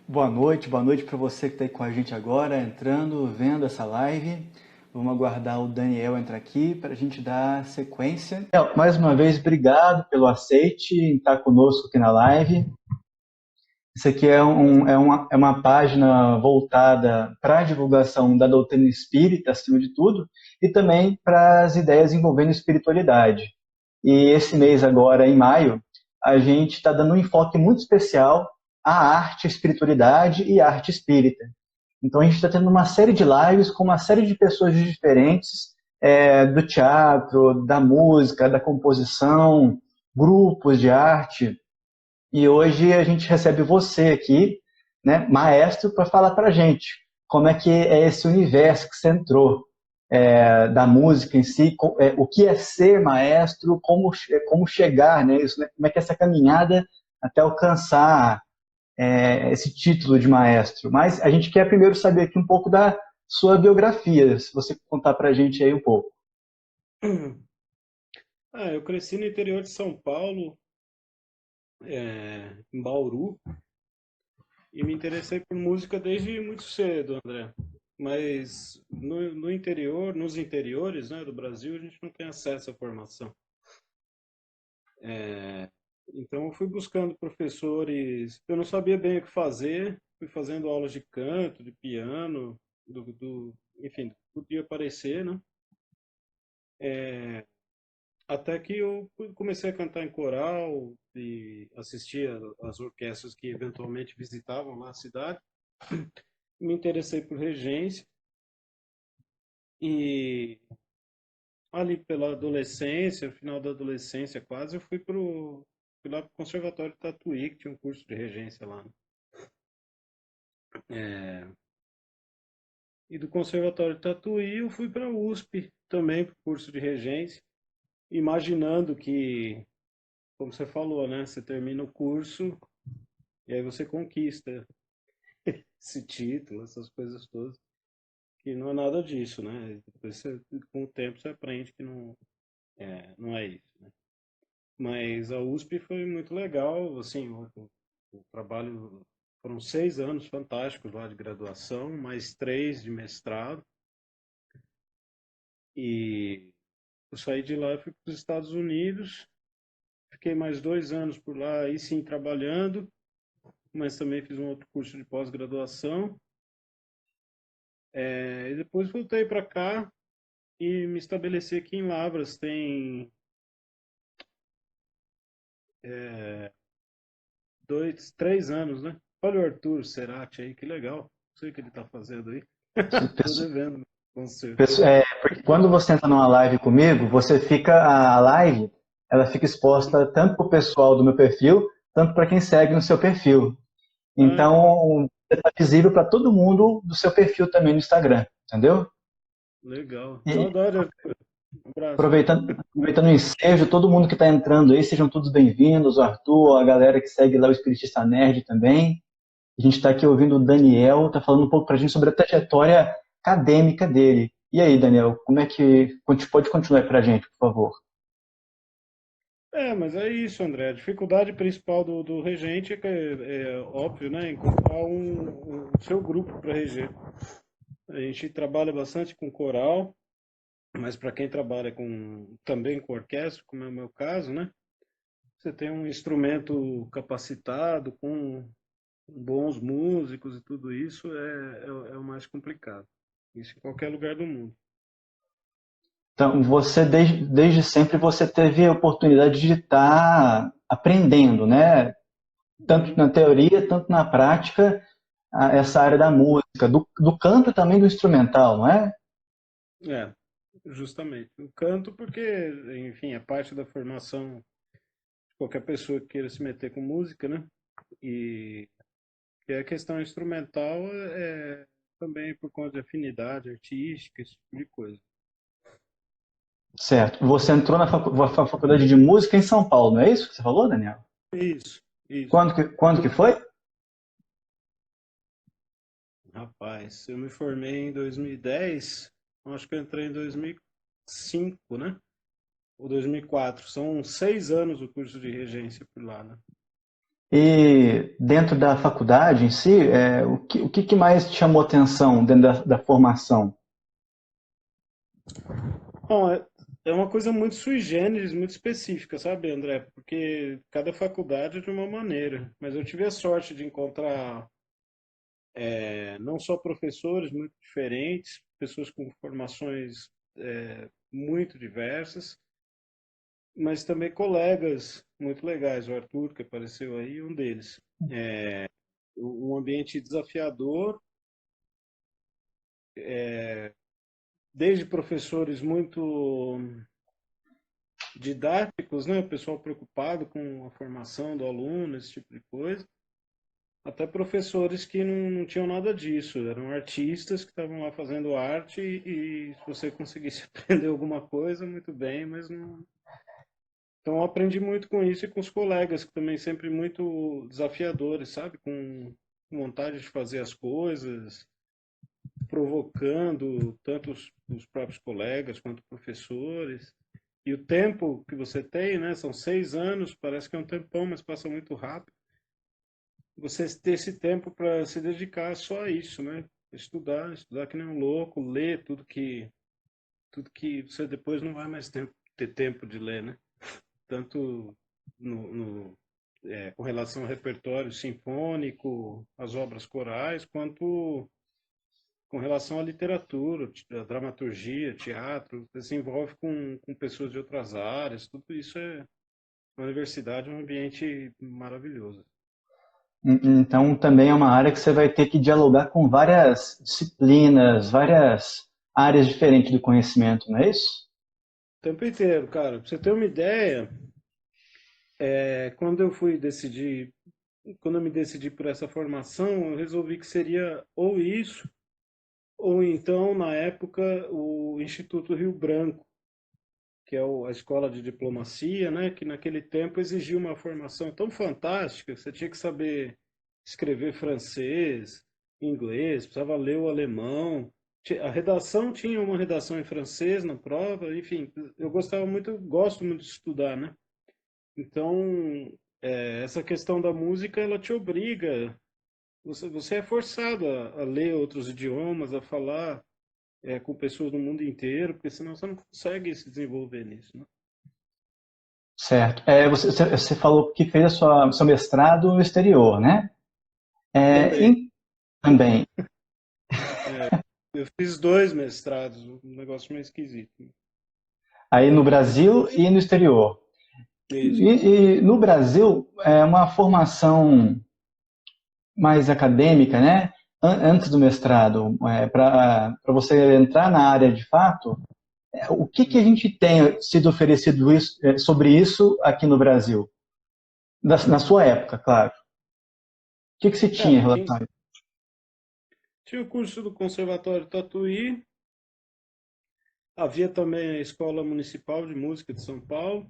Boa noite para você que está aí com a gente agora, entrando, vendo essa live. Vamos aguardar o Daniel entrar aqui para a gente dar sequência. Daniel, mais uma vez, obrigado pelo aceite em estar conosco aqui na live. Isso aqui é uma página voltada para a divulgação da doutrina espírita, acima de tudo, e também para as ideias envolvendo espiritualidade. E esse mês agora, em maio, a gente está dando um enfoque muito especial à arte, à espiritualidade e à arte espírita. Então a gente está tendo uma série de lives com uma série de pessoas diferentes, do teatro, da música, da composição, grupos de arte. E hoje a gente recebe você aqui, né, maestro, para falar para a gente como é que é esse universo que você entrou, da música em si, o que é ser maestro, como chegar nisso, né, como é que é essa caminhada até alcançar esse título de maestro. Mas a gente quer primeiro saber aqui um pouco da sua biografia, se você contar para a gente aí um pouco. Eu cresci no interior de São Paulo, em Bauru, e me interessei por música desde muito cedo, André. Mas no interior, nos interiores, né, do Brasil, a gente não tem acesso à formação. Então eu fui buscando professores, eu não sabia bem o que fazer, fui fazendo aulas de canto, de piano, enfim, do que podia aparecer, né? Até que eu comecei a cantar em coral e assistia às orquestras que eventualmente visitavam lá a cidade. Me interessei por regência e ali pela adolescência, final da adolescência quase, fui lá pro Conservatório de Tatuí, que tinha um curso de regência lá, né? E do Conservatório de Tatuí eu fui para a USP também, para o curso de regência, imaginando que, como você falou, né, você termina o curso e aí você conquista esse título, essas coisas todas, que não é nada disso, né? Depois com o tempo você aprende que não é isso, né? Mas a USP foi muito legal, assim, o trabalho, foram 6 anos fantásticos lá de graduação, mais 3 de mestrado, e eu saí de lá e fui para os Estados Unidos, fiquei mais 2 anos por lá, aí sim trabalhando, mas também fiz um outro curso de pós-graduação, e depois voltei para cá, e me estabeleci aqui em Lavras tem 3 anos, né? Olha o Arthur Cerati aí, que legal. Não sei o que ele tá fazendo aí. Tô devendo no concerto. Porque quando você entra numa live comigo, a live, ela fica exposta tanto para o pessoal do meu perfil, tanto para quem segue no seu perfil. Ah, que Então, você está visível para todo mundo do seu perfil também no Instagram, entendeu? legal. Eu E adoro Arthur. Um abraço. aproveitando o ensejo, todo mundo que está entrando aí, sejam todos bem-vindos, o Arthur, a galera que segue lá o Espiritista Nerd também. A gente está aqui ouvindo o Daniel, está falando um pouco para a gente sobre a trajetória acadêmica dele. E aí, Daniel, como é que pode continuar para a gente, por favor? Mas é isso, André. A dificuldade principal do regente é óbvio, né? Encontrar o seu grupo para reger. A gente trabalha bastante com coral, mas para quem trabalha também com orquestra, como é o meu caso, né? Você tem um instrumento capacitado, com bons músicos e tudo isso é o mais complicado. Isso em qualquer lugar do mundo. Então, desde sempre, você teve a oportunidade de estar aprendendo, né? Tanto Uhum. na teoria, tanto na prática, essa área da música, do canto e também do instrumental, não é? É, justamente. O canto, porque, enfim, é parte da formação de qualquer pessoa que queira se meter com música, né? E, e a questão instrumental é também por conta de afinidade artística, esse tipo de coisa. Certo. Você entrou na faculdade de música em São Paulo, não é isso que você falou, Daniel? Isso, isso. Quando que foi? Rapaz, eu me formei em 2010, acho que eu entrei em 2005, né? Ou 2004. São 6 anos o curso de regência por lá, né? E dentro da faculdade em si, o que mais te chamou atenção dentro da formação? Bom, é uma coisa muito sui generis, muito específica, sabe, André? Porque cada faculdade é de uma maneira. Mas eu tive a sorte de encontrar não só professores muito diferentes, pessoas com formações muito diversas, mas também colegas muito legais. O Arthur, que apareceu aí, um deles. Um ambiente desafiador, desde professores muito didáticos, né? O pessoal preocupado com a formação do aluno, esse tipo de coisa, até professores que não tinham nada disso, eram artistas que estavam lá fazendo arte e se você conseguisse aprender alguma coisa, muito bem, mas não. Então eu aprendi muito com isso e com os colegas, que também sempre muito desafiadores, sabe? Com vontade de fazer as coisas, provocando tanto os próprios colegas quanto professores. E o tempo que você tem, né? São 6 anos, parece que é um tempão, mas passa muito rápido. Você ter esse tempo para se dedicar só a isso, né? Estudar que nem um louco, ler tudo que você depois não vai mais ter tempo de ler, né? Tanto com relação ao repertório sinfônico, as obras corais, quanto com relação à literatura, à dramaturgia, teatro, você se envolve com pessoas de outras áreas, tudo isso a universidade é um ambiente maravilhoso. Então, também é uma área que você vai ter que dialogar com várias disciplinas, várias áreas diferentes do conhecimento, não é isso? O tempo inteiro, cara. Pra você ter uma ideia, quando eu quando eu me decidi por essa formação, eu resolvi que seria ou isso, ou então, na época, o Instituto Rio Branco, que é a escola de diplomacia, né, que naquele tempo exigia uma formação tão fantástica, você tinha que saber escrever francês, inglês, precisava ler o alemão. A redação tinha uma redação em francês na prova, enfim, eu gosto muito de estudar, né? Então, essa questão da música, ela te obriga, você é forçado a ler outros idiomas, a falar com pessoas do mundo inteiro, porque senão você não consegue se desenvolver nisso, né? Certo. Você falou que fez seu mestrado no exterior, né? É, Também. em- Também. Eu fiz 2 mestrados, um negócio meio esquisito. Aí no Brasil e no exterior. Isso. E no Brasil, é uma formação mais acadêmica, né? Antes do mestrado, para você entrar na área de fato, o que a gente tem sido oferecido sobre isso aqui no Brasil? Na sua época, claro. O que se tinha em Cara, tinha, relação a isso? tinha o curso do Conservatório Tatuí, havia também a Escola Municipal de Música de São Paulo,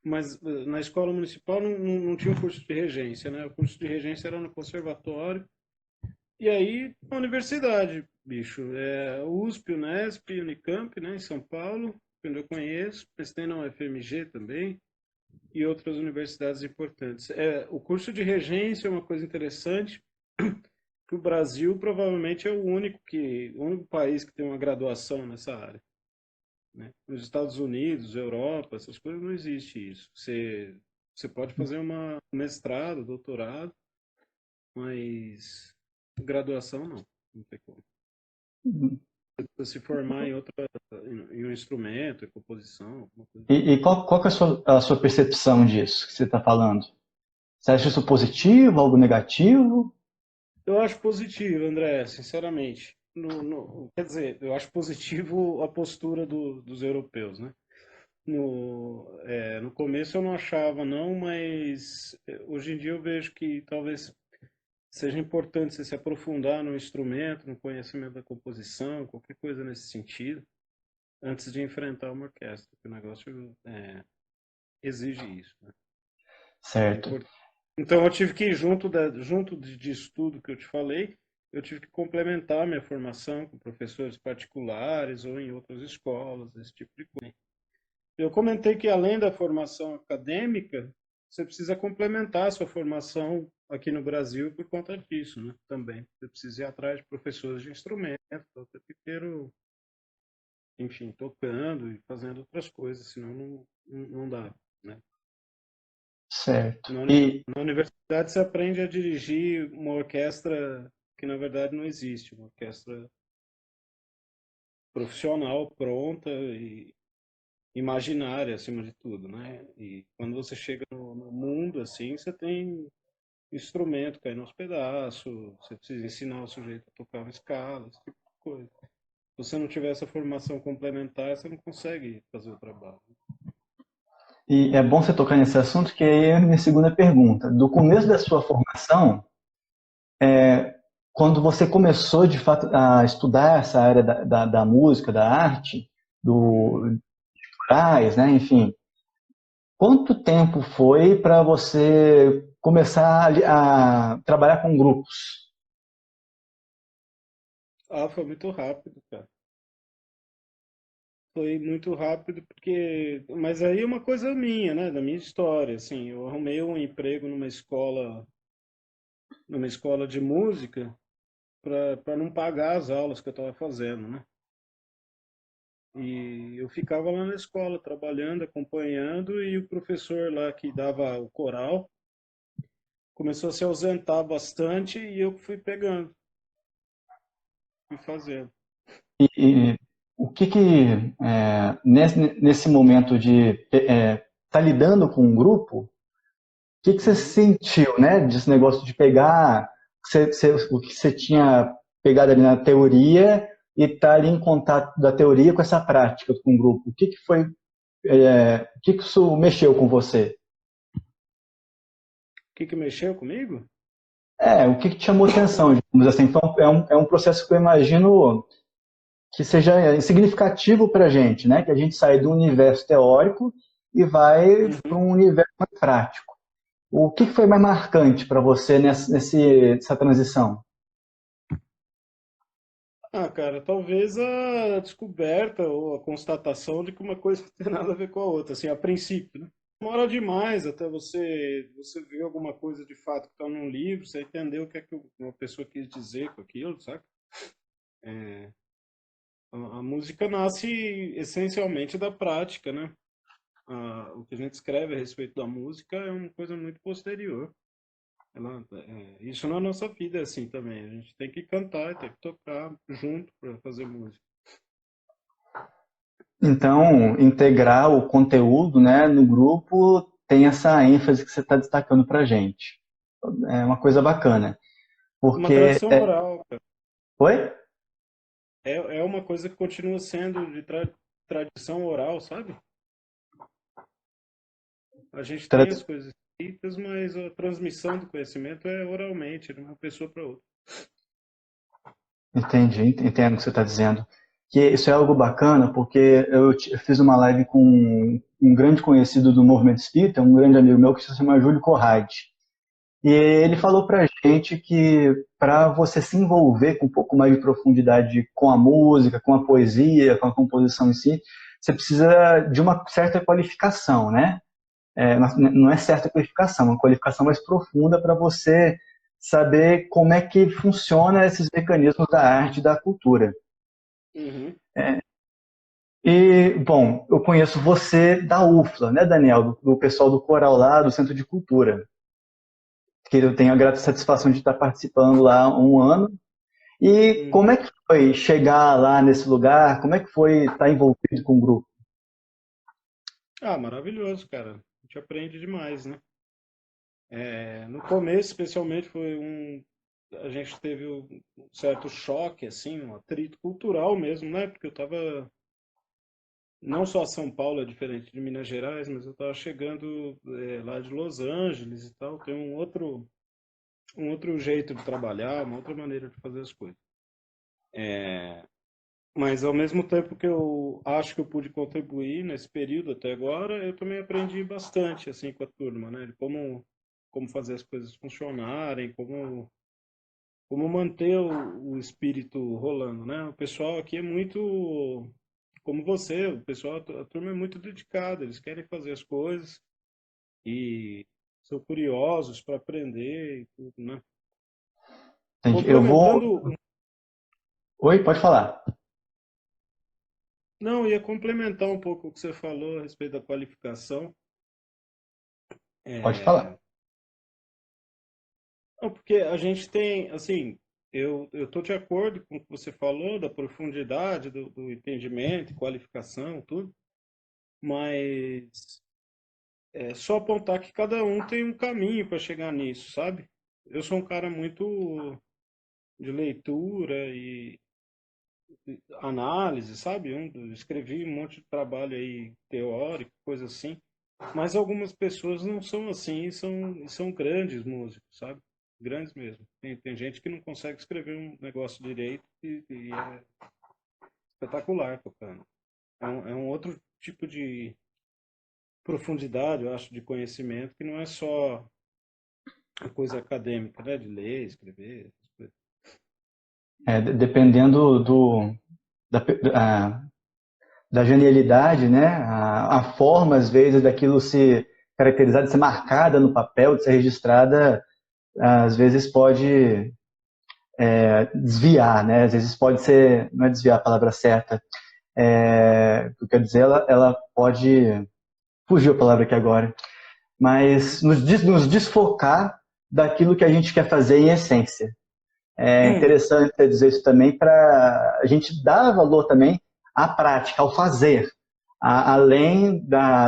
mas na Escola Municipal não tinha o curso de regência, né? O curso de regência era no Conservatório. E aí, a universidade, bicho, USP, Unesp, Unicamp, né, em São Paulo, que eu conheço, mas tem na UFMG também, e outras universidades importantes. O curso de regência é uma coisa interessante, que o Brasil provavelmente é o único país que tem uma graduação nessa área, né? Nos Estados Unidos, Europa, essas coisas não existe isso. Você pode fazer um mestrado, doutorado, mas graduação não tem como. Se formar em um instrumento, em composição, alguma coisa. E qual que é a sua percepção disso que você está falando? Você acha isso positivo, algo negativo? Eu acho positivo, André, sinceramente. Quer dizer, eu acho positivo a postura dos europeus, né? No começo eu não achava, não, mas hoje em dia eu vejo que talvez seja importante você se aprofundar no instrumento, no conhecimento da composição, qualquer coisa nesse sentido, antes de enfrentar uma orquestra, porque o negócio exige isso, né? É Certo. importante. Então eu tive que ir junto de estudo que eu te falei, eu tive que complementar minha formação com professores particulares ou em outras escolas, esse tipo de coisa. Eu comentei que além da formação acadêmica, você precisa complementar a sua formação aqui no Brasil por conta disso, né? Também. Você precisa ir atrás de professores de instrumento, o tempo inteiro, enfim, tocando e fazendo outras coisas, senão não dá, né? Certo. Na, uni- E, na universidade você aprende a dirigir uma orquestra que na verdade não existe, uma orquestra profissional, pronta e imaginária acima de tudo, né? E quando você chega no mundo assim, você tem instrumento caindo aos pedaços, você precisa ensinar o sujeito a tocar uma escala, esse tipo de coisa. Se você não tiver essa formação complementar, você não consegue fazer o trabalho. e é bom você tocar nesse assunto, que aí é a minha segunda pergunta. Do começo da sua formação, quando você começou de fato a estudar essa área da música, da arte, Uhum. do corais, né, enfim, quanto tempo foi para você começar a trabalhar com grupos? Ah, foi muito rápido, cara. Foi muito rápido porque, mas aí é uma coisa minha, né, da minha história, assim, eu arrumei um emprego numa escola de música para não pagar as aulas que eu estava fazendo, né? E eu ficava lá na escola trabalhando, acompanhando e o professor lá que dava o coral começou a se ausentar bastante e eu fui pegando, fui fazendo. E o que nesse momento de estar lidando com um grupo, o que você Uhum. sentiu, né, desse negócio de pegar o que você tinha pegado ali na teoria e estar ali em contato da teoria com essa prática com o grupo? O que foi, o que isso mexeu com você? O que que mexeu comigo? O que te chamou atenção, digamos assim? Então, é um processo que eu imagino que seja significativo para a gente, né? Que a gente sai do universo teórico e vai para Uhum. um universo mais prático. O que foi mais marcante para você nessa transição? Ah, cara, talvez a descoberta ou a constatação de que uma coisa não tem nada a ver com a outra, assim, a princípio, né? Demora demais até você ver alguma coisa de fato que está num livro, você entender o que é que uma pessoa quis dizer com aquilo, sabe? A música nasce essencialmente da prática, né? O que a gente escreve a respeito da música é uma coisa muito posterior. Isso na nossa vida é assim também. A gente tem que cantar, tem que tocar junto para fazer música. Então, integrar o conteúdo, né, no grupo tem essa ênfase que você está destacando para a gente. É uma coisa bacana, Uma porque tradição oral, cara. Oi? É uma coisa que continua sendo de tradição oral, sabe? A gente Tra- tem as coisas escritas, mas a transmissão do conhecimento é oralmente, de uma pessoa para outra. Entendi, entendo o que você está dizendo. Que isso é algo bacana, porque eu fiz uma live com um grande conhecido do movimento espírita, um grande amigo meu que se chama Júlio Corradi. E ele falou pra gente que para você se envolver com um pouco mais de profundidade com a música, com a poesia, com a composição em si, você precisa de uma certa qualificação, né? Não é certa qualificação, uma qualificação mais profunda para você saber como é que funciona esses mecanismos da arte e da cultura. Uhum. E, bom, eu conheço você da UFLA, né, Daniel? Do pessoal do coral lá, do Centro de Cultura, que eu tenho a grata satisfação de estar participando lá há um ano. E como Uhum. é que foi chegar lá nesse lugar? Como é que foi estar envolvido com o grupo? Ah, maravilhoso, cara. A gente aprende demais, né? No começo, especialmente, a gente teve um certo choque, assim, um atrito cultural mesmo, né? Porque eu tava, não só São Paulo é diferente de Minas Gerais, mas eu tava chegando lá de Los Angeles e tal, tem um outro jeito de trabalhar, uma outra maneira de fazer as coisas. Mas ao mesmo tempo que eu acho que eu pude contribuir nesse período até agora, eu também aprendi bastante, assim, com a turma, né? De como fazer as coisas funcionarem, como manter o espírito rolando, né? O pessoal aqui é muito como você, o pessoal, a turma é muito dedicada, eles querem fazer as coisas e são curiosos para aprender e tudo, né? Entendi. Eu vou. Complementando, Oi, pode falar. não, ia complementar um pouco o que você falou a respeito da qualificação. Pode falar. É, não, porque a gente tem, assim, eu estou de acordo com o que você falou, da profundidade, do entendimento, qualificação, tudo, mas é só apontar que cada um tem um caminho para chegar nisso, sabe? Eu sou um cara muito de leitura e análise, sabe? Escrevi um monte de trabalho aí teórico, coisa assim, mas algumas pessoas não são assim e são grandes músicos, sabe? Grandes mesmo. Tem gente que não consegue escrever um negócio direito e é espetacular tocando. É um outro tipo de profundidade, eu acho, de conhecimento, que não é só a coisa acadêmica, né? De ler, escrever, essas coisas. Dependendo da, a- da genialidade, né? A forma, às vezes, daquilo se caracterizar, de ser marcada no papel, de ser registrada, às vezes pode desviar, né? Às vezes pode ser, não é desviar a palavra certa, quer dizer, ela pode, fugiu a palavra aqui agora, mas nos desfocar daquilo que a gente quer fazer em essência. É interessante dizer isso também para a gente dar valor também à prática, ao fazer, além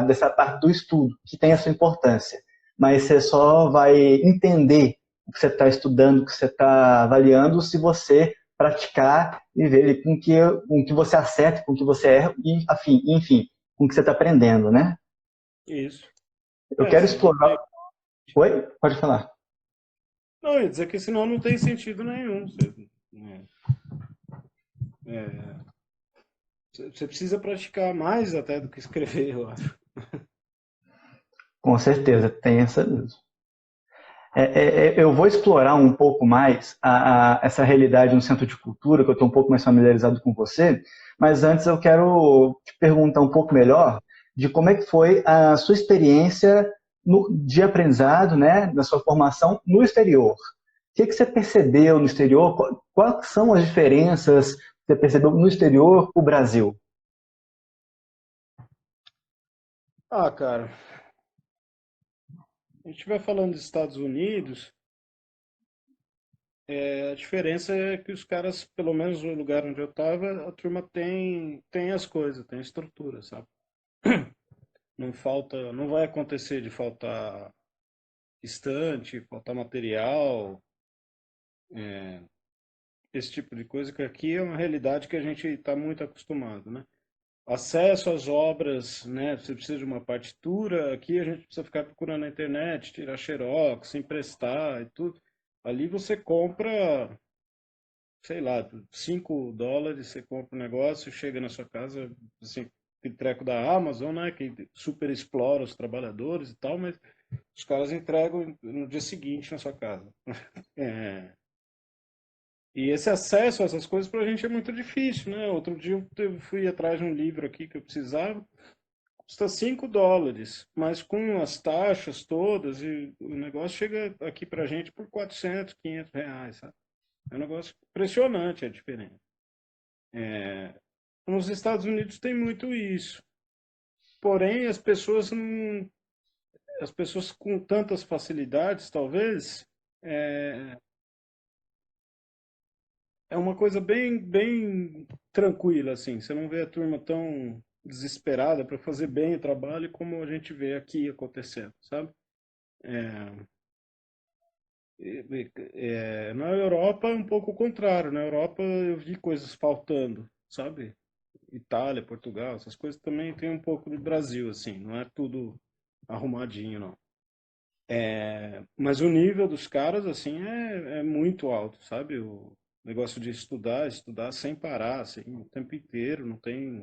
dessa parte do estudo, que tem a sua importância. Mas você só vai entender o que você está estudando, o que você está avaliando, se você praticar e ver com que você acerta, com que você erra, e, enfim, com o que você está aprendendo, né? Isso. Eu É, quero senão não explorar. tem. Oi? Pode falar. Não, eu ia dizer que senão não tem sentido nenhum. Você precisa praticar mais até do que escrever, eu acho. Com certeza, tem essa mesmo. Eu vou explorar um pouco mais essa realidade no Centro de Cultura, que eu estou um pouco mais familiarizado com você, mas antes eu quero te perguntar um pouco melhor de como é que foi a sua experiência de aprendizado, né, na sua formação no exterior. O que você percebeu no exterior? Quais são as diferenças que você percebeu no exterior para o Brasil? Ah, cara, a gente vai falando dos Estados Unidos, a diferença é que os caras, pelo menos no lugar onde eu estava, a turma tem as coisas, tem a estrutura, sabe? Não falta, não vai acontecer de faltar estante, faltar material, esse tipo de coisa, que aqui é uma realidade que a gente está muito acostumado, né? Acesso às obras, né? Você precisa de uma partitura, aqui a gente precisa ficar procurando na internet, tirar xerox, emprestar e tudo. Ali você compra, sei lá, $5, você compra um negócio, chega na sua casa, assim, aquele treco da Amazon, né? Que super explora os trabalhadores e tal, mas os caras entregam no dia seguinte na sua casa. É, e esse acesso a essas coisas para a gente é muito difícil, né? Outro dia eu fui atrás de um livro aqui que eu precisava, custa $5, mas com as taxas todas e o negócio chega aqui para a gente por 400, R$ 500, sabe? É um negócio impressionante a diferença. Nos Estados Unidos tem muito isso. Porém, as pessoas com tantas facilidades, talvez, é, é uma coisa bem, bem tranquila, assim. Você não vê a turma tão desesperada para fazer bem o trabalho como a gente vê aqui acontecendo, sabe? Na Europa é um pouco o contrário. Na Europa eu vi coisas faltando, sabe? Itália, Portugal, essas coisas também tem um pouco do Brasil, assim. Não é tudo arrumadinho, não. Mas o nível dos caras, assim, é muito alto, sabe? O negócio de estudar, estudar sem parar, assim, o tempo inteiro, não tem.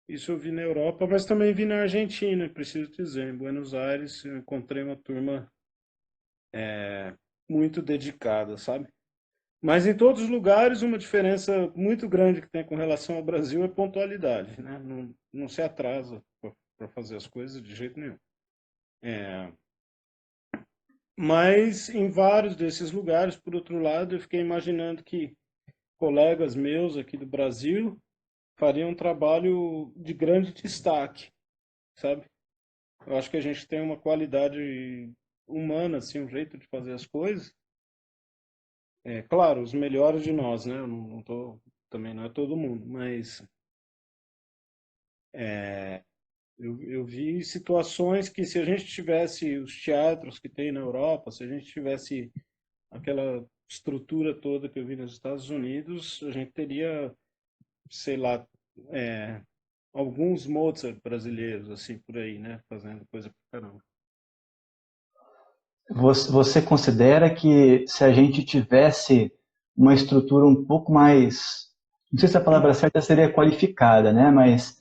Isso eu vi na Europa, mas também vi na Argentina, preciso dizer. Em Buenos Aires eu encontrei uma turma muito dedicada, sabe? Mas em todos os lugares, uma diferença muito grande que tem com relação ao Brasil é pontualidade, né? Não se atrasa para fazer as coisas de jeito nenhum. É, mas em vários desses lugares, por outro lado, eu fiquei imaginando que colegas meus aqui do Brasil fariam um trabalho de grande destaque, sabe? Eu acho que a gente tem uma qualidade humana, assim, um jeito de fazer as coisas. É claro, os melhores de nós, né? Eu não tô, também não é todo mundo, mas eu vi situações que se a gente tivesse os teatros que tem na Europa, se a gente tivesse aquela estrutura toda que eu vi nos Estados Unidos, a gente teria, sei lá, é, alguns Mozart brasileiros, assim, por aí, né? Fazendo coisa pra caramba. Você considera que se a gente tivesse uma estrutura um pouco mais, não sei se a palavra certa seria qualificada, né? Mas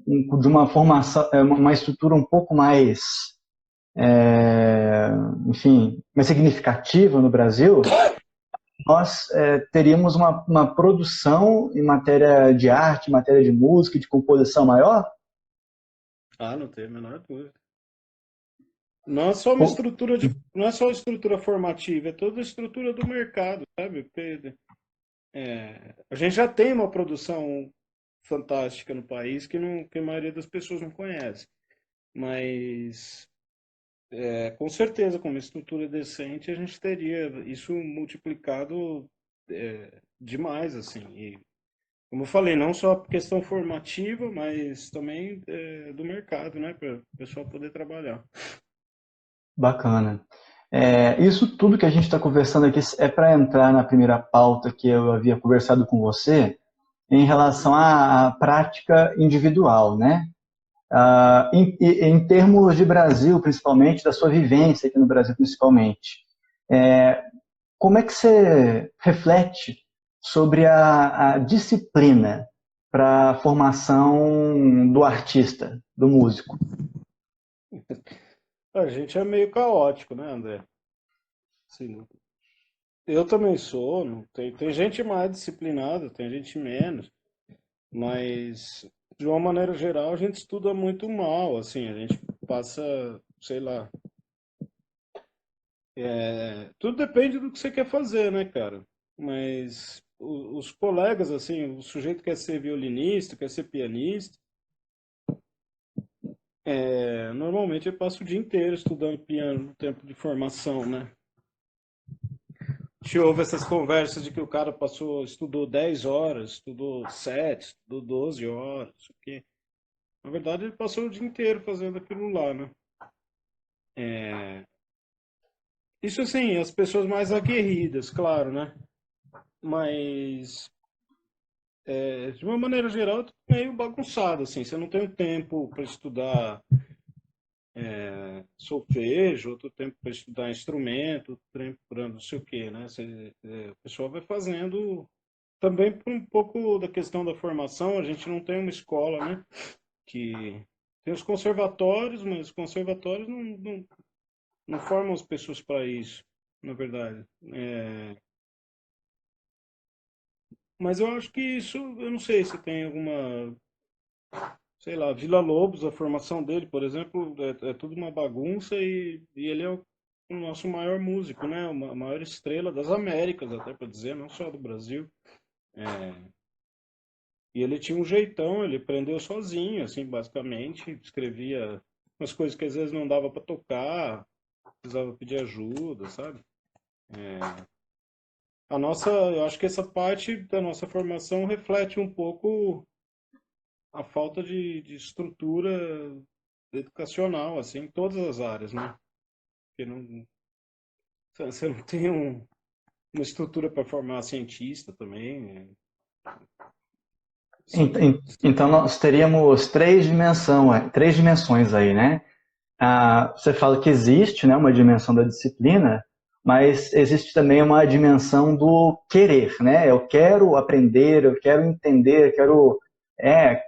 de uma formação, uma estrutura um pouco mais, é, enfim, mais significativa no Brasil, nós teríamos uma produção em matéria de arte, em matéria de música, e de composição maior? Ah, não tem a menor dúvida. Não é só uma Pô, estrutura de, não é só a estrutura formativa, é toda a estrutura do mercado, sabe? Porque a gente já tem uma produção fantástica no país que, não, que a maioria das pessoas não conhece. Mas, com certeza, com uma estrutura decente, a gente teria isso multiplicado demais, assim. E, como eu falei, não só a questão formativa, mas também do mercado, né? Para o pessoal poder trabalhar. bacana. Isso tudo que a gente está conversando aqui é para entrar na primeira pauta que eu havia conversado com você em relação Uhum. à prática individual, né? Em termos de Brasil, principalmente, da sua vivência aqui no Brasil, principalmente, como é que você reflete sobre a disciplina para a formação do artista, do músico? A gente é meio caótico, né, André? Assim, eu também sou, tem gente mais disciplinada, tem gente menos, mas de uma maneira geral a gente estuda muito mal, assim, a gente passa, sei lá, tudo depende do que você quer fazer, né, cara? Mas os colegas, assim, o sujeito quer ser violinista, quer ser pianista, normalmente ele passa o dia inteiro estudando piano no tempo de formação, né? A gente ouve essas conversas de que o cara estudou 10 horas, estudou 7, estudou 12 horas, o quê? Na verdade, ele passou o dia inteiro fazendo aquilo lá, né? Isso assim, as pessoas mais aguerridas, claro, né? Mas, de uma maneira geral, é tudo meio bagunçado, assim. Você não tem tempo para estudar solfejo, outro tempo para estudar instrumento, outro tempo para não sei o quê, né? O pessoal vai fazendo também por um pouco da questão da formação. A gente não tem uma escola, né? Que tem os conservatórios, mas os conservatórios não formam as pessoas para isso, na verdade. Mas eu acho que isso, eu não sei se tem alguma, sei lá, Vila Lobos, a formação dele, por exemplo, é tudo uma bagunça e ele é o nosso maior músico, né? A maior estrela das Américas, até para dizer, não só do Brasil. E ele tinha um jeitão, ele aprendeu sozinho, assim, basicamente, escrevia umas coisas que às vezes não dava para tocar, precisava pedir ajuda, sabe? Eu acho que essa parte da nossa formação reflete um pouco a falta de estrutura educacional, assim, em todas as áreas, né? Porque você não tem uma estrutura para formar cientista também, né? Então, nós teríamos três dimensões aí, né? Você fala que existe, né, uma dimensão da disciplina, mas existe também uma dimensão do querer, né? Eu quero aprender, eu quero entender, eu quero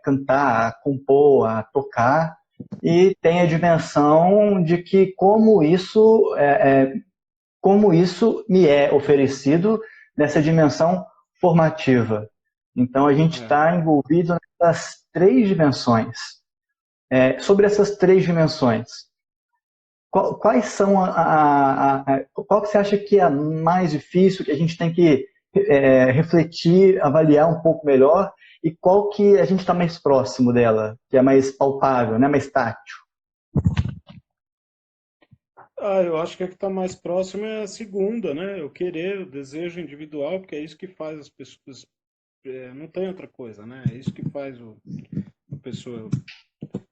cantar, compor, tocar, e tem a dimensão de que como isso me é oferecido nessa dimensão formativa. Então, a gente está envolvido nessas três dimensões. Sobre essas três dimensões, quais são qual que você acha que é a mais difícil, que a gente tem que refletir, avaliar um pouco melhor, e qual que a gente está mais próximo dela, que é mais palpável, né, mais tátil? Eu acho que a que está mais próxima é a segunda, né? O querer, o desejo individual, porque é isso que faz as pessoas. Não tem outra coisa, né? É isso que faz a pessoa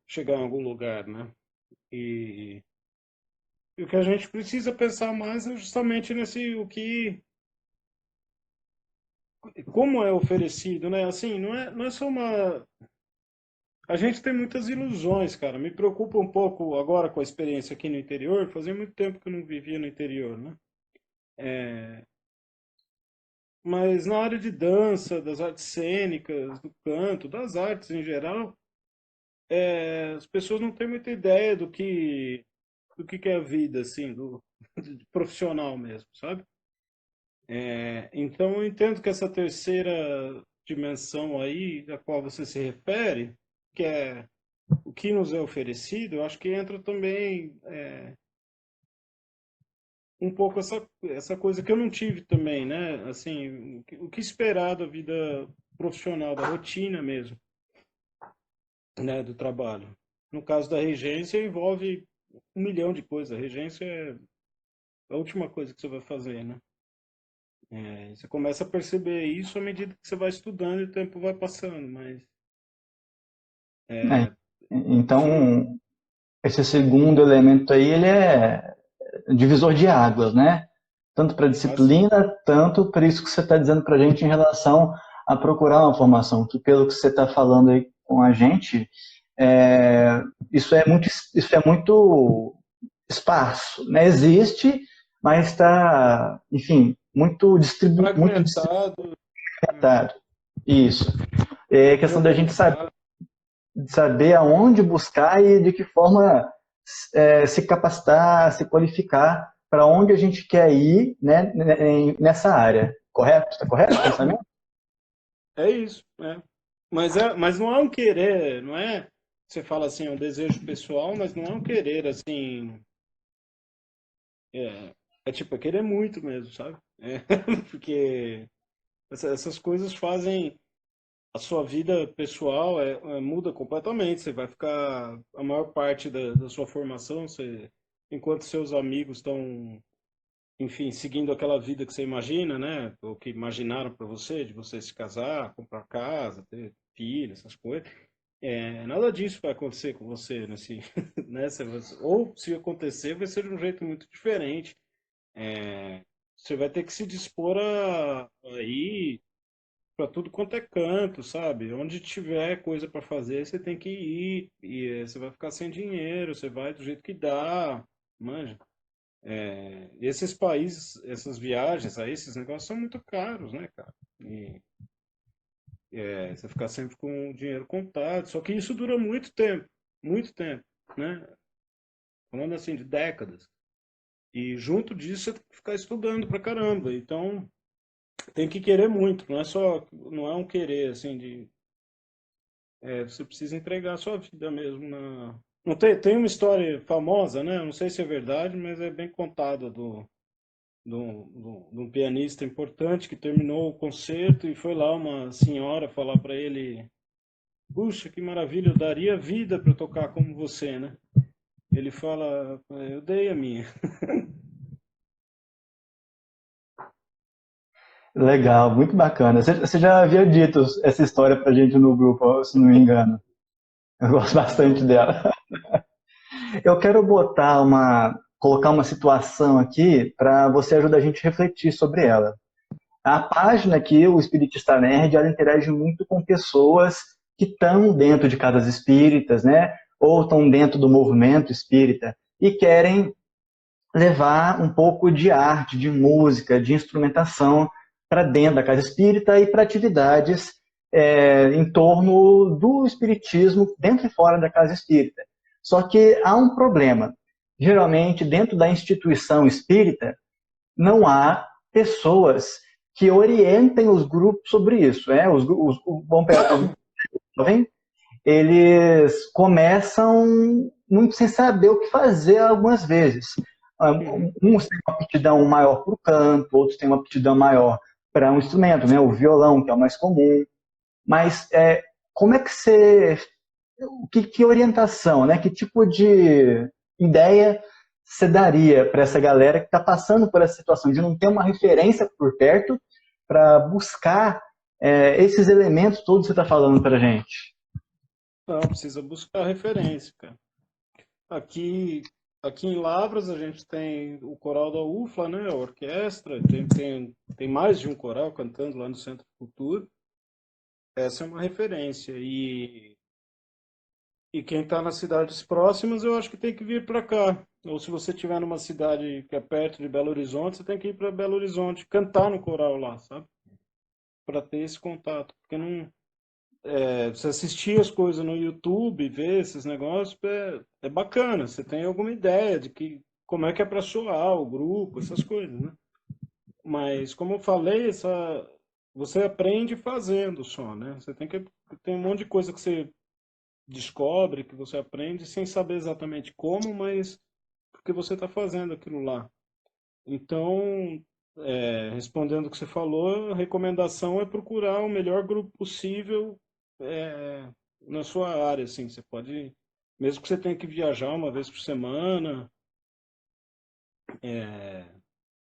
chegar em algum lugar, né? E o que a gente precisa pensar mais é justamente nesse como é oferecido, né? Assim, não é só uma. A gente tem muitas ilusões, cara. Me preocupa um pouco agora com a experiência aqui no interior. Fazia muito tempo que eu não vivia no interior, né? Mas na área de dança, das artes cênicas, do canto, das artes em geral, as pessoas não têm muita ideia do que é a vida, assim, do profissional mesmo, sabe? Então eu entendo que essa terceira dimensão aí, a qual você se refere, que é o que nos é oferecido, eu acho que entra também um pouco essa coisa que eu não tive também, né? Assim, o que esperar da vida profissional, da rotina mesmo, né, do trabalho. No caso da regência, envolve um milhão de coisas. A regência é a última coisa que você vai fazer, né? Você começa a perceber isso à medida que você vai estudando e o tempo vai passando, mas É, sim, então, esse segundo elemento aí, ele é divisor de águas, né? Tanto para a assim, disciplina, tanto para isso que você está dizendo para a gente em relação a procurar uma formação, que pelo que você está falando aí com a gente, é, isso é muito esparso, né? Existe, mas está, enfim, muito fragmentado, disputado. Isso. É questão da gente desorganizado. saber aonde buscar e de que forma se capacitar, se qualificar para onde a gente quer ir, né, nessa área. Correto? Está correto o pensamento? É isso, né? Mas não é um querer, não é? Você fala assim, é um desejo pessoal, mas não é um querer assim. É, é tipo, é querer muito mesmo, sabe? Porque essas coisas fazem a sua vida pessoal muda completamente. Você vai ficar a maior parte da sua formação, enquanto seus amigos estão, enfim, seguindo aquela vida que você imagina, né? Ou que imaginaram para você, de você se casar, comprar casa, ter filho, essas coisas. Nada disso vai acontecer com você nesse, né? Ou se acontecer, vai ser de um jeito muito diferente. Você vai ter que se dispor a ir para tudo quanto é canto, sabe? Onde tiver coisa para fazer, você tem que ir. E você vai ficar sem dinheiro, você vai do jeito que dá, manja. E esses países, essas viagens aí, esses negócios são muito caros, né, cara? E você ficar sempre com o dinheiro contado. Só que isso dura muito tempo, né? Falando assim de décadas. E junto disso você tem que ficar estudando pra caramba. Então tem que querer muito, não é um querer assim você precisa entregar a sua vida mesmo não tem uma história famosa, né? Não sei se é verdade, mas é bem contada de um pianista importante que terminou o concerto e foi lá uma senhora falar para ele: puxa, que maravilha, eu daria vida para tocar como você, né? Ele fala: eu dei a minha. Legal, muito bacana. Você já havia dito essa história pra gente no grupo, se não me engano. Eu gosto bastante Não, dela. Eu quero colocar uma situação aqui para você ajudar a gente a refletir sobre ela. A página aqui, o Espiritista Nerd, ela interage muito com pessoas que estão dentro de casas espíritas, né? Ou estão dentro do movimento espírita e querem levar um pouco de arte, de música, de instrumentação para dentro da casa espírita e para atividades em torno do espiritismo dentro e fora da casa espírita. Só que há um problema. Geralmente, dentro da instituição espírita, não há pessoas que orientem os grupos sobre isso. Né? Vamos pegar os jovens, eles começam muito sem saber o que fazer algumas vezes. Uns têm uma aptidão maior para o canto, outros têm uma aptidão maior para um instrumento, né? O violão, que é o mais comum. Mas como é que você... Que orientação, né? Que tipo de ideia você daria para essa galera que está passando por essa situação de não ter uma referência por perto para buscar esses elementos todos que você está falando para a gente? Não, precisa buscar referência, cara. Aqui, aqui em Lavras a gente tem o coral da UFLA, né? A orquestra, tem mais de um coral cantando lá no Centro de Cultura. Essa é uma referência. E quem está nas cidades próximas, eu acho que tem que vir para cá. Ou se você estiver numa cidade que é perto de Belo Horizonte, você tem que ir para Belo Horizonte, cantar no coral lá, sabe? Para ter esse contato. Porque não, você assistir as coisas no YouTube, ver esses negócios, é bacana. Você tem alguma ideia de como é que é para soar o grupo, essas coisas, né? Mas, como eu falei, você aprende fazendo só, né? Tem um monte de coisa que você descobre, que você aprende sem saber exatamente como, mas porque você está fazendo aquilo lá. Então, respondendo o que você falou, a recomendação é procurar o melhor grupo possível na sua área. Assim, você pode, mesmo que você tenha que viajar uma vez por semana,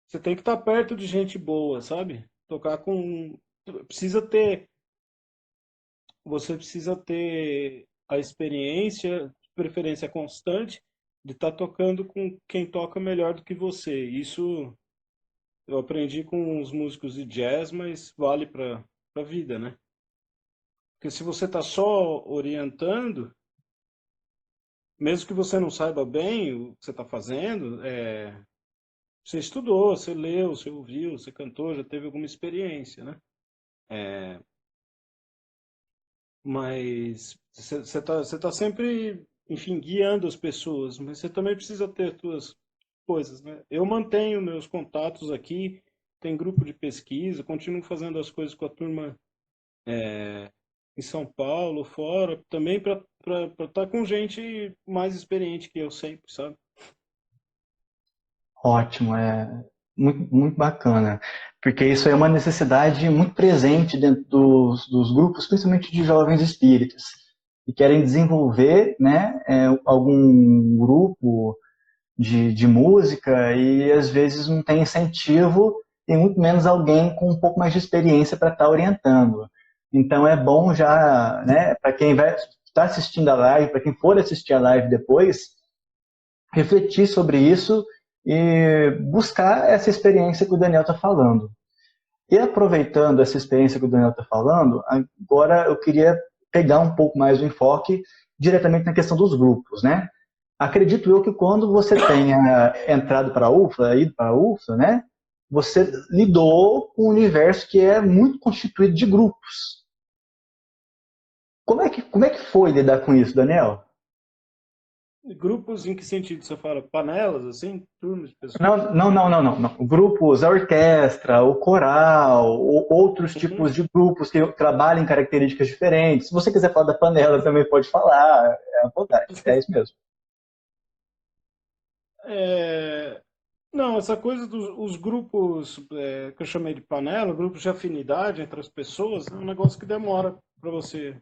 você tem que estar perto de gente boa, sabe? Tocar com. Precisa ter. Você precisa ter a experiência, de preferência constante, de estar tocando com quem toca melhor do que você. Isso eu aprendi com os músicos de jazz, mas vale para a vida, né? Porque se você está só orientando, mesmo que você não saiba bem o que você está fazendo, você estudou, você leu, você ouviu, você cantou, já teve alguma experiência, né? Mas você tá sempre, enfim, guiando as pessoas, mas você também precisa ter suas coisas, né? Eu mantenho meus contatos aqui, tem grupo de pesquisa, continuo fazendo as coisas com a turma em São Paulo, fora, também para estar com gente mais experiente que eu sempre, sabe? Ótimo, é muito, muito bacana, porque isso é uma necessidade muito presente dentro dos grupos, principalmente de jovens espíritas, que querem desenvolver, né, algum grupo de música e às vezes não tem incentivo e muito menos alguém com um pouco mais de experiência para estar orientando. Então é bom já, né, para quem vai estar assistindo a live, para quem for assistir a live depois, refletir sobre isso e buscar essa experiência que o Daniel está falando. E aproveitando essa experiência que o Daniel está falando, agora eu queria pegar um pouco mais o enfoque diretamente na questão dos grupos, né? Acredito eu que quando você tenha entrado para a UFLA, ido para a UFLA, né? Você lidou com um universo que é muito constituído de grupos. Como é que foi lidar com isso, Daniel? Grupos em que sentido você fala? Panelas, assim? Turmas de pessoas? Não, não, não, não, não, não. Grupos, a orquestra, o coral, outros Uhum. tipos de grupos que trabalham em características diferentes. Se você quiser falar da panela, também pode falar, à vontade. É isso mesmo. É, Não, essa coisa dos os grupos que eu chamei de panela, grupos de afinidade entre as pessoas, é um negócio que demora para você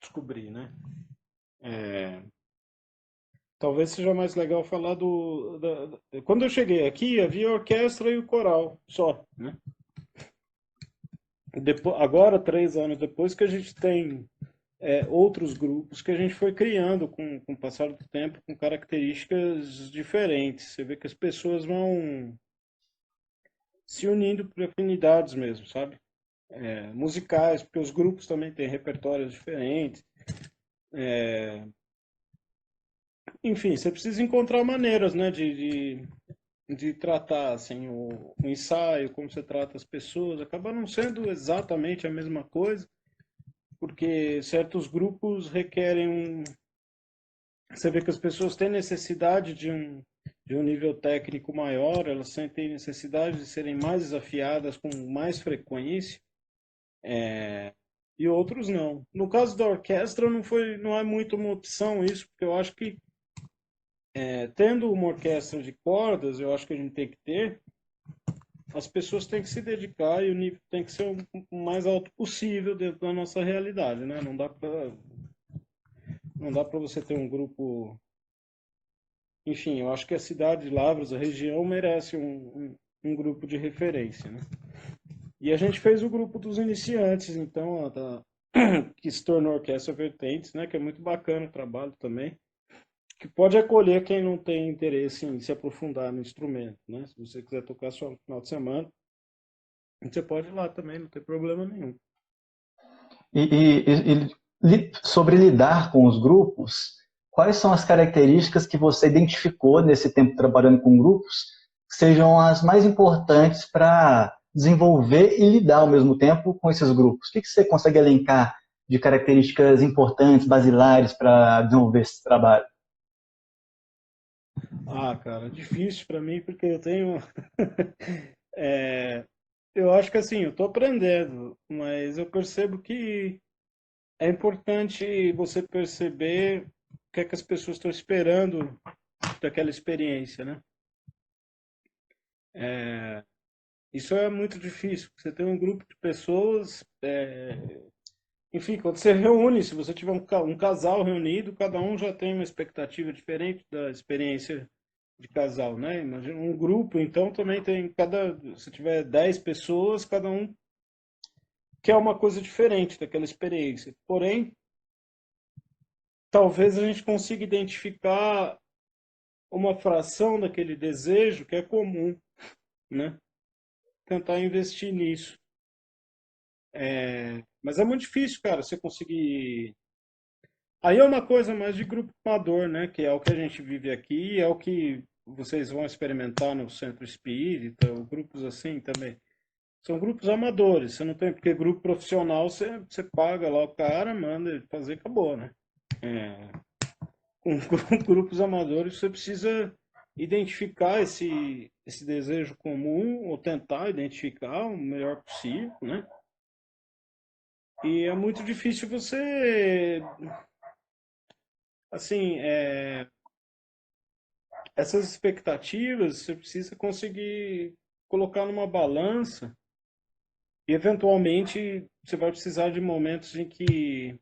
descobrir, né? Talvez seja mais legal falar Quando eu cheguei aqui, havia a orquestra e o coral só, né? Agora, 3 anos depois, que a gente tem outros grupos que a gente foi criando com o passar do tempo, com características diferentes. Você vê que as pessoas vão se unindo por afinidades mesmo, sabe? Musicais, porque os grupos também têm repertórios diferentes. Enfim, você precisa encontrar maneiras, né, de tratar assim, o ensaio, como você trata as pessoas, acaba não sendo exatamente a mesma coisa, porque certos grupos requerem um. Você vê que as pessoas têm necessidade de de um nível técnico maior, elas sentem necessidade de serem mais desafiadas com mais frequência, e outros não. No caso da orquestra não é muito uma opção isso, porque eu acho que tendo uma orquestra de cordas, eu acho que a gente tem que ter, as pessoas têm que se dedicar e o nível tem que ser o mais alto possível dentro da nossa realidade, né? Não dá para você ter um grupo. Enfim, eu acho que a cidade de Lavras, a região, merece um grupo de referência, né? E a gente fez o grupo dos iniciantes, então, que se tornou Orquestra Vertentes, né? Que é muito bacana o trabalho também. Que pode acolher quem não tem interesse em se aprofundar no instrumento, né? Se você quiser tocar só no final de semana, você pode ir lá também, não tem problema nenhum. Sobre lidar com os grupos, quais são as características que você identificou nesse tempo trabalhando com grupos que sejam as mais importantes para desenvolver e lidar ao mesmo tempo com esses grupos? O que você consegue elencar de características importantes, basilares para desenvolver esse trabalho? Ah, cara, difícil para mim porque eu tenho. É, eu acho que assim, eu estou aprendendo, mas eu percebo que é importante você perceber o que é que as pessoas estão esperando daquela experiência, né? Isso é muito difícil. Você tem um grupo de pessoas, enfim, quando você reúne, se você tiver um casal reunido, cada um já tem uma expectativa diferente da experiência de casal, né? Imagina um grupo, então também tem se tiver 10 pessoas, cada um quer uma coisa diferente daquela experiência. Porém, talvez a gente consiga identificar uma fração daquele desejo que é comum, né? Tentar investir nisso. Mas é muito difícil, cara, você conseguir. Aí é uma coisa mais de grupo amador, né? Que é o que a gente vive aqui, é o que vocês vão experimentar no centro espírita, ou grupos assim também. São grupos amadores, você não tem, porque grupo profissional você paga lá o cara, manda ele fazer, acabou, né? Com grupos amadores você precisa identificar esse desejo comum, ou tentar identificar o melhor possível, né? E é muito difícil você, assim, essas expectativas você precisa conseguir colocar numa balança e eventualmente você vai precisar de momentos em que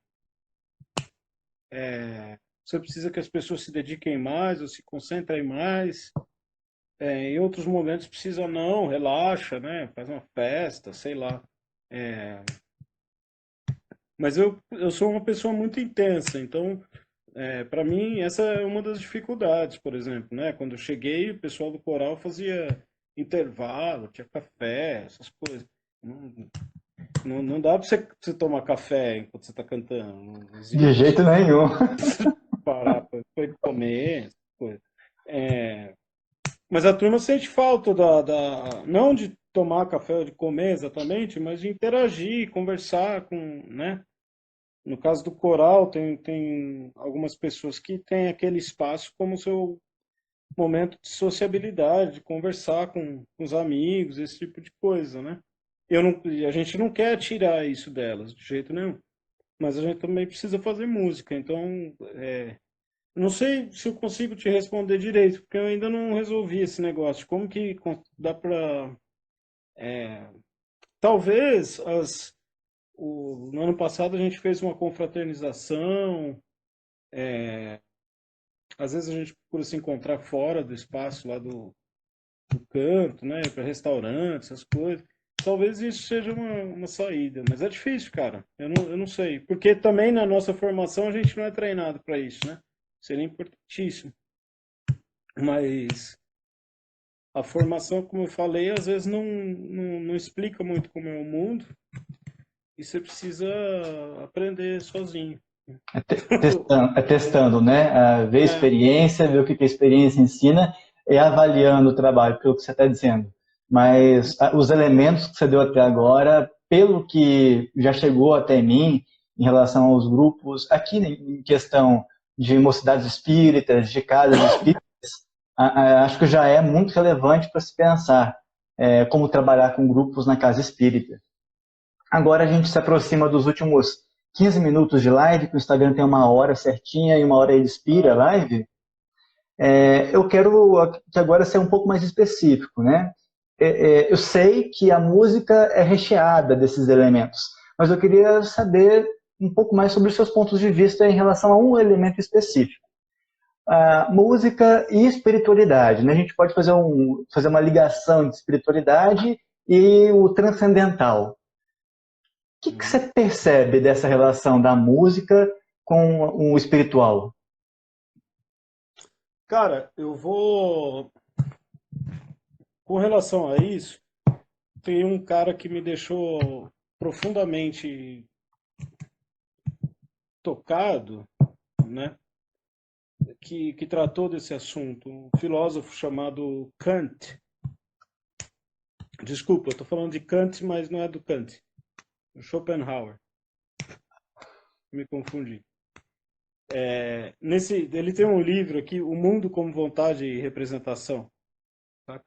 você precisa que as pessoas se dediquem mais ou se concentrem mais. Em outros momentos precisa não, relaxa, né? Faz uma festa, sei lá. Mas eu sou uma pessoa muito intensa, então para mim essa é uma das dificuldades, por exemplo, né? Quando eu cheguei, o pessoal do coral fazia intervalo, tinha café, essas coisas. Não, não dá para você tomar café enquanto você está cantando. Não De existe jeito nenhum. parar para comer, essas coisas. É, mas a turma sente falta não de tomar café ou de comer exatamente, mas de interagir, conversar com, né? No caso do coral, tem algumas pessoas que têm aquele espaço como seu momento de sociabilidade, de conversar com os amigos, esse tipo de coisa, né? A gente não quer tirar isso delas, de jeito nenhum. Mas a gente também precisa fazer música. Então, não sei se eu consigo te responder direito, porque eu ainda não resolvi esse negócio. Como que dá para. Talvez no ano passado a gente fez uma confraternização. Às vezes a gente procura se encontrar fora do espaço lá do canto, né? Para restaurantes, essas coisas. Talvez isso seja uma saída, mas é difícil, cara. Eu não sei. Porque também na nossa formação a gente não é treinado para isso, né? Seria importantíssimo. Mas a formação, como eu falei, às vezes não explica muito como é o mundo e você precisa aprender sozinho. Testando, né? Ver a É, experiência, ver o que a experiência ensina e avaliando o trabalho, pelo que você está dizendo. Mas os elementos que você deu até agora, pelo que já chegou até mim em relação aos grupos, aqui em questão de mocidades espíritas, de casas espíritas, acho que já é muito relevante para se pensar como trabalhar com grupos na casa espírita. Agora a gente se aproxima dos últimos 15 minutos de live, que o Instagram tem uma hora certinha e uma hora ele expira a live. Eu quero que agora seja um pouco mais específico, né? Eu sei que a música é recheada desses elementos, mas eu queria saber um pouco mais sobre os seus pontos de vista em relação a um elemento específico. Música e espiritualidade, né? A gente pode fazer uma ligação entre espiritualidade e o transcendental. O que você percebe dessa relação da música com o espiritual? Cara, eu vou. Com relação a isso, tem um cara que me deixou profundamente tocado, né? Que tratou desse assunto, um filósofo chamado Kant. Desculpa, eu estou falando de Kant, mas não é do Kant. Schopenhauer. Me confundi. Ele tem um livro aqui, O Mundo como Vontade e Representação. Tá?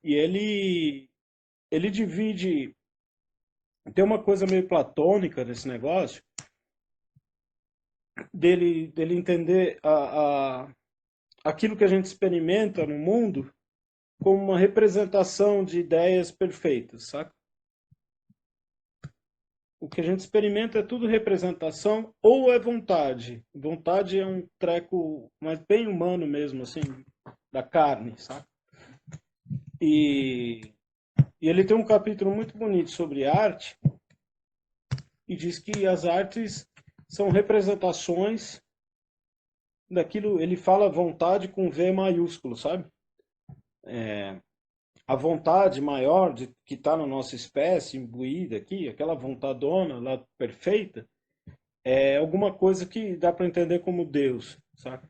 E ele divide. Tem uma coisa meio platônica nesse negócio, dele entender aquilo que a gente experimenta no mundo como uma representação de ideias perfeitas, saca? O que a gente experimenta é tudo representação ou é vontade. Vontade é um treco, mas bem humano mesmo, assim, da carne, saca? E ele tem um capítulo muito bonito sobre arte e diz que as artes são representações daquilo. Ele fala vontade com V maiúsculo, sabe? A vontade maior que está na nossa espécie, imbuída aqui, aquela vontadona lá perfeita, é alguma coisa que dá para entender como Deus, sabe?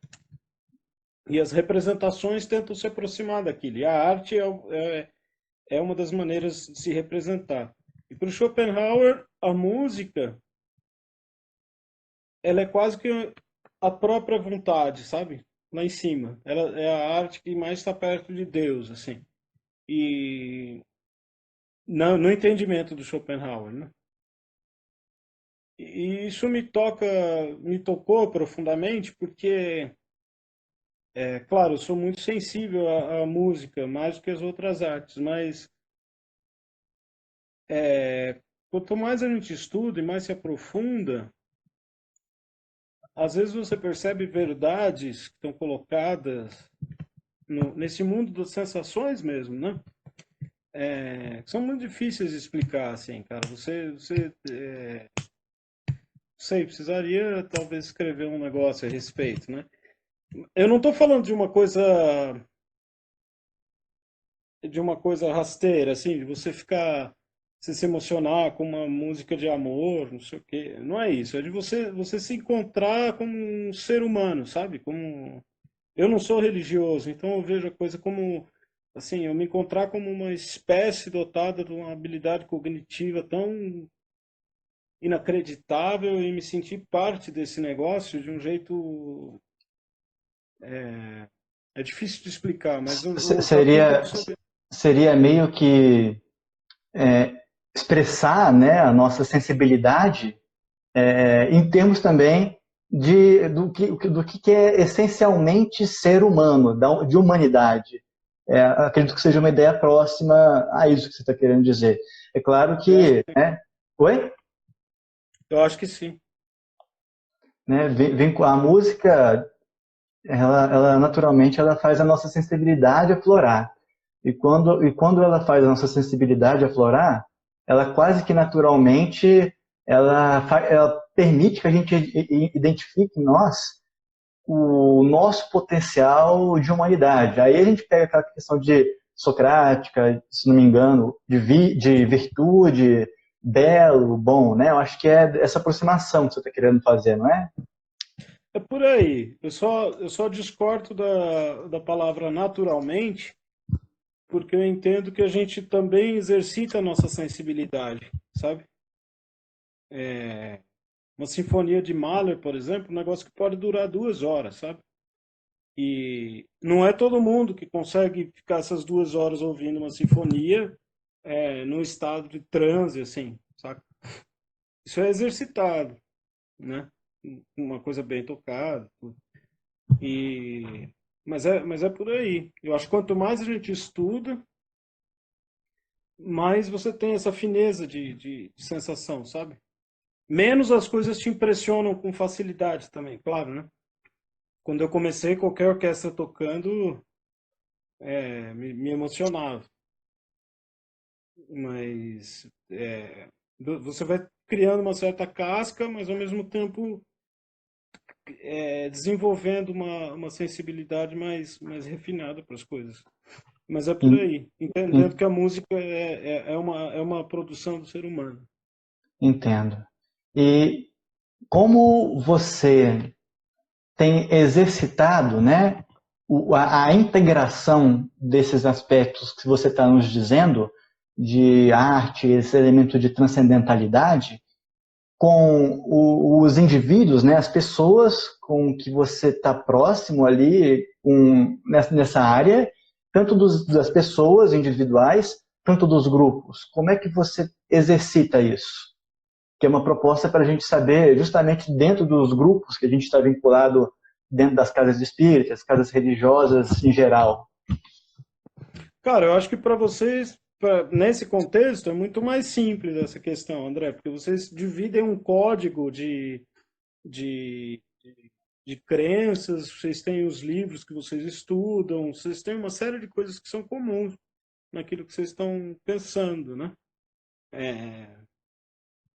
E as representações tentam se aproximar daquilo. E a arte é uma das maneiras de se representar. E para o Schopenhauer, a música, ela é quase que a própria vontade, sabe? Lá em cima. Ela é a arte que mais está perto de Deus, assim. E no entendimento do Schopenhauer, né? E isso me tocou profundamente, porque, claro, eu sou muito sensível à música, mais do que às outras artes, mas quanto mais a gente estuda e mais se aprofunda, às vezes você percebe verdades que estão colocadas nesse mundo das sensações mesmo, né? Que são muito difíceis de explicar, assim, cara. Sei, precisaria talvez escrever um negócio a respeito, né? Eu não estou falando de uma coisa rasteira, assim, de você se emocionar com uma música de amor, não sei o quê. Não é isso. É de você se encontrar como um ser humano, sabe? Como eu não sou religioso, então eu vejo a coisa como assim, eu me encontrar como uma espécie dotada de uma habilidade cognitiva tão inacreditável e me sentir parte desse negócio de um jeito é difícil de explicar, mas o capítulo Seria, sobre seria meio que é, expressar, né, a nossa sensibilidade em termos também do que é essencialmente ser humano, de humanidade. Acredito que seja uma ideia próxima a isso que você está querendo dizer. É claro eu acho que. Né? Oi? eu acho que sim. Né, vem com a música, ela naturalmente ela faz a nossa sensibilidade aflorar. E quando ela faz a nossa sensibilidade aflorar, ela quase que naturalmente ela permite que a gente identifique em nós o nosso potencial de humanidade. Aí a gente pega aquela questão de socrática, se não me engano, de virtude, belo, bom, né? Eu acho que é essa aproximação que você está querendo fazer, não é? É por aí. Eu só discordo da palavra naturalmente, porque eu entendo que a gente também exercita a nossa sensibilidade, sabe? Uma sinfonia de Mahler, por exemplo, um negócio que pode durar 2 horas, sabe? E não é todo mundo que consegue ficar essas 2 horas ouvindo uma sinfonia num estado de transe, assim, saca? Isso é exercitado, né? Uma coisa bem tocada. E... mas é por aí. Eu acho que quanto mais a gente estuda, mais você tem essa fineza de sensação, sabe? Menos as coisas te impressionam com facilidade também, claro, né? Quando eu comecei, qualquer orquestra tocando me emocionava. Mas você vai criando uma certa casca, mas ao mesmo tempo desenvolvendo uma sensibilidade mais refinada para as coisas. Mas é por En- aí, entendendo en- que a música é uma produção do ser humano. Entendo. E como você tem exercitado, né, a integração desses aspectos que você está nos dizendo, de arte, esse elemento de transcendentalidade, com os indivíduos, né, as pessoas com que você está próximo ali nessa área, tanto das pessoas individuais, quanto dos grupos. Como é que você exercita isso? Que é uma proposta para a gente saber, justamente dentro dos grupos que a gente está vinculado, dentro das casas espíritas, casas religiosas em geral. Cara, eu acho que para vocês, nesse contexto, é muito mais simples essa questão, André, porque vocês dividem um código de, de crenças, vocês têm os livros que vocês estudam, vocês têm uma série de coisas que são comuns naquilo que vocês estão pensando, né? É,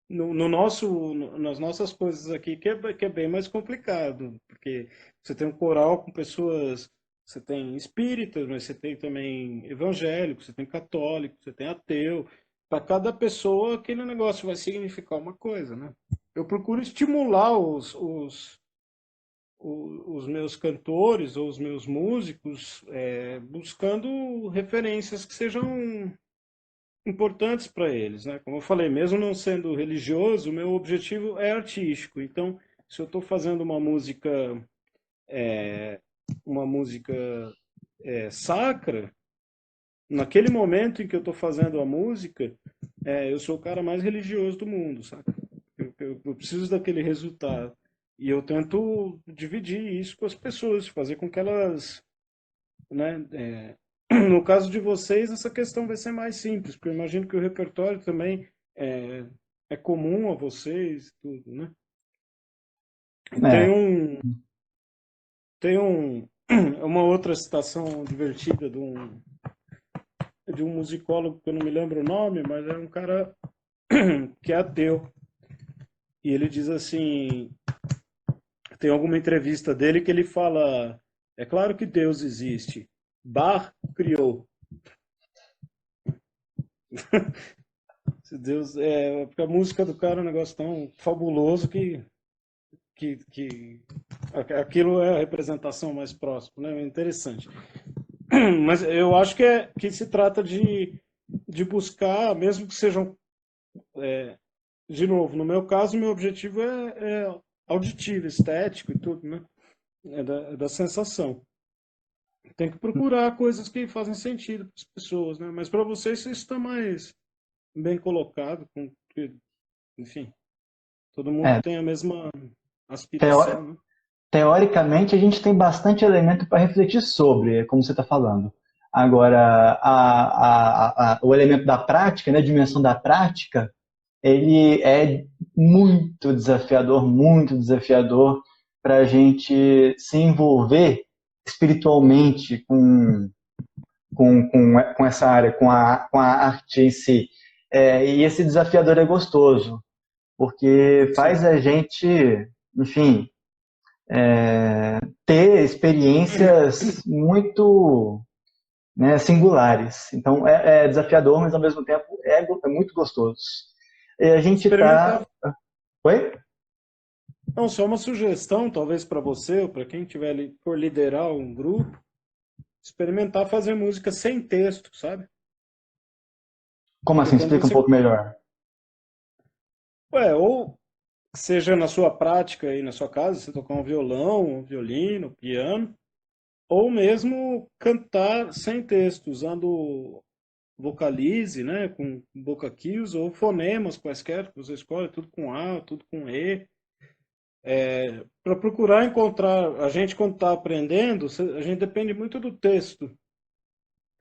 no nosso, nas nossas coisas aqui, que é bem mais complicado, porque você tem um coral com pessoas, você tem espíritas, mas você tem também evangélicos, você tem católico, você tem ateu. Para cada pessoa, aquele negócio vai significar uma coisa, né? Eu procuro estimular os meus cantores ou os meus músicos buscando referências que sejam importantes para eles, né? Como eu falei, mesmo não sendo religioso, o meu objetivo é artístico. Então, se eu estou fazendo uma música sacra, naquele momento em que eu estou fazendo a música, eu sou o cara mais religioso do mundo, sabe? Eu preciso daquele resultado. E eu tento dividir isso com as pessoas, fazer com que elas, né? No caso de vocês, essa questão vai ser mais simples, porque eu imagino que o repertório também é, é comum a vocês, tudo, né? Tem É, um, tem uma outra citação divertida de um musicólogo que eu não me lembro o nome, mas é um cara que é ateu. E ele diz assim, tem alguma entrevista dele que ele fala, é claro que Deus existe, Bach criou. Se Deus, porque a música do cara é um negócio tão fabuloso que aquilo é a representação mais próxima, né? É interessante. Mas eu acho que se trata de buscar, mesmo que sejam, de novo, no meu caso, meu objetivo é auditivo, estético e tudo, né? É da sensação. Tem que procurar coisas que fazem sentido para as pessoas, né? Mas para vocês, isso está mais bem colocado, enfim, todo mundo é, tem a mesma teo- aspiração, né? teoricamente, a gente tem bastante elemento para refletir sobre, como você está falando. Agora, o elemento da prática, né, a dimensão da prática, ele é muito desafiador para a gente se envolver espiritualmente com essa área, com a arte em si. E esse desafiador é gostoso, porque Sim. faz a gente, enfim, ter experiências muito, né, singulares. Então é desafiador, mas ao mesmo tempo é muito gostoso. E a gente está. Experimentar. Oi? Não, só uma sugestão, talvez para você ou para quem tiver por liderar um grupo, experimentar fazer música sem texto, sabe? Como Porque assim? quando Explica um você, pouco melhor. ou seja na sua prática aí na sua casa, você tocar um violão, um violino, um piano, ou mesmo cantar sem texto, usando vocalize, né, com vocal cues ou fonemas quaisquer que você escolhe, tudo com A, tudo com E, para procurar encontrar, a gente quando está aprendendo, a gente depende muito do texto,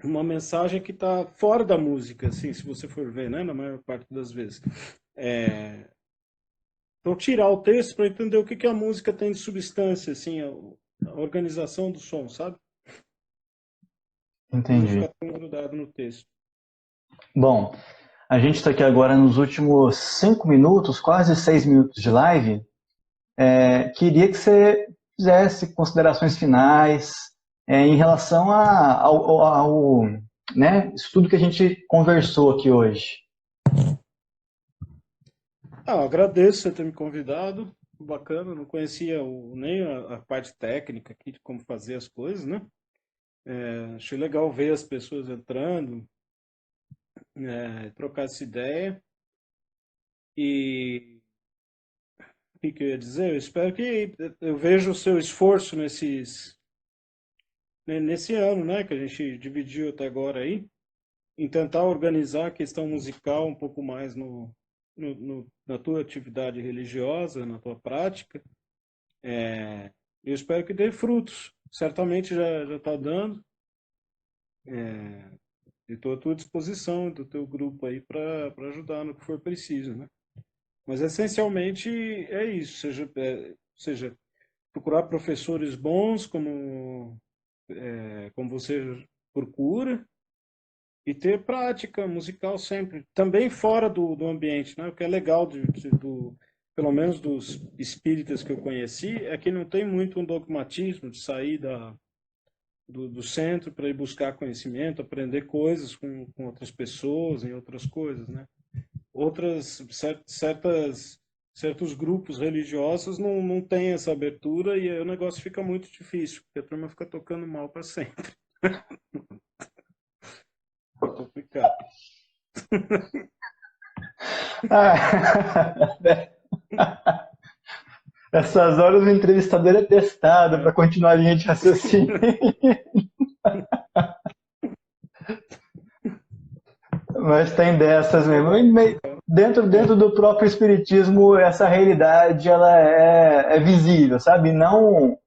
uma mensagem que está fora da música, assim, se você for ver, né, na maior parte das vezes. Então, tirar o texto para entender o que, que a música tem de substância, assim, a organização do som, sabe? E não Entendi. ficar tão grudado no texto. Bom, a gente está aqui agora nos últimos 5 minutos, quase 6 minutos de live. Queria que você fizesse considerações finais em relação né, isso tudo que a gente conversou aqui hoje. Agradeço você ter me convidado. Bacana, não conhecia nem a parte técnica aqui de como fazer as coisas, né? Achei legal ver as pessoas entrando, trocar essa ideia. E o que, que eu ia dizer? Eu espero que eu veja o seu esforço nesse ano, né? Que a gente dividiu até agora aí, em tentar organizar a questão musical um pouco mais na tua atividade religiosa, na tua prática. Eu espero que dê frutos. Certamente já está dando. E estou à tua disposição, do teu grupo aí, para ajudar no que for preciso, né? Mas essencialmente é isso, seja procurar professores bons, como você procura, e ter prática musical sempre, também fora do ambiente, né? O que é legal pelo menos dos espíritas que eu conheci, é que não tem muito um dogmatismo de sair do centro para ir buscar conhecimento, aprender coisas com outras pessoas e outras coisas, né? Certos grupos religiosos não têm essa abertura e aí o negócio fica muito difícil, porque a turma fica tocando mal para sempre. É complicado. Essas horas o entrevistador é testado para continuar a linha de raciocínio. Mas tem dessas mesmo. Dentro do próprio espiritismo, essa realidade ela é visível, sabe? Não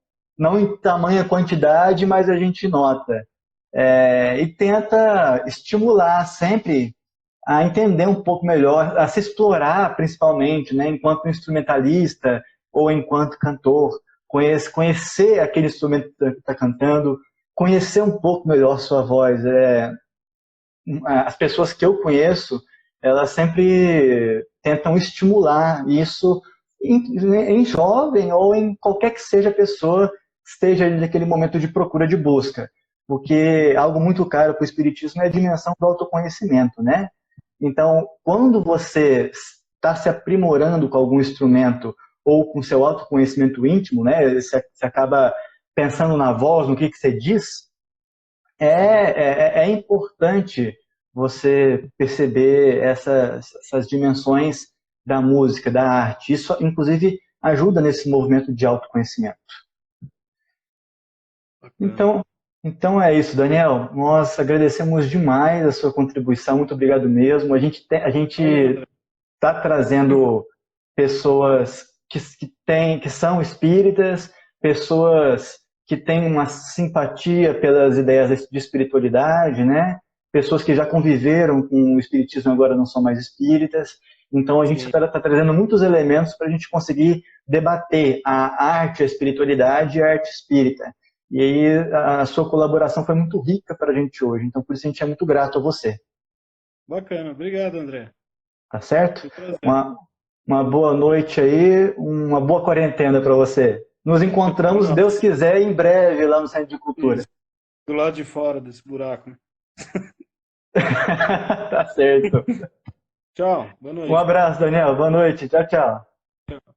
em tamanha quantidade, mas a gente nota. E tenta estimular sempre a entender um pouco melhor, a se explorar principalmente, né? Enquanto instrumentalista ou enquanto cantor, conhecer aquele instrumento que está cantando, conhecer um pouco melhor sua voz. As pessoas que eu conheço, elas sempre tentam estimular isso em jovem ou em qualquer que seja a pessoa que esteja naquele momento de procura, de busca. Porque algo muito caro para o espiritismo é a dimensão do autoconhecimento, né? Então, quando você está se aprimorando com algum instrumento ou com seu autoconhecimento íntimo, né? Você acaba pensando na voz, no que você diz, é importante você perceber essas dimensões da música, da arte. Isso, inclusive, ajuda nesse movimento de autoconhecimento. Bacana. Então é isso, Daniel. Nós agradecemos demais a sua contribuição. Muito obrigado mesmo. A gente Valeu, André. está trazendo pessoas que são espíritas, pessoas que têm uma simpatia pelas ideias de espiritualidade, né? Pessoas que já conviveram com o espiritismo e agora não são mais espíritas. Então a gente Sim. está trazendo muitos elementos para a gente conseguir debater a arte, a espiritualidade e a arte espírita. E aí a sua colaboração foi muito rica para a gente hoje. Então por isso a gente é muito grato a você. Bacana. Obrigado, André. Tá certo? Foi um prazer. Uma, uma boa noite aí, uma boa quarentena para você. Nos Pra encontramos, se Deus nós. quiser, em breve lá no Centro de Cultura. Isso. Do lado de fora desse buraco, né? Tá certo. Tchau. Boa Um noite. abraço, Daniel. Boa noite. Tchau, tchau. Tchau.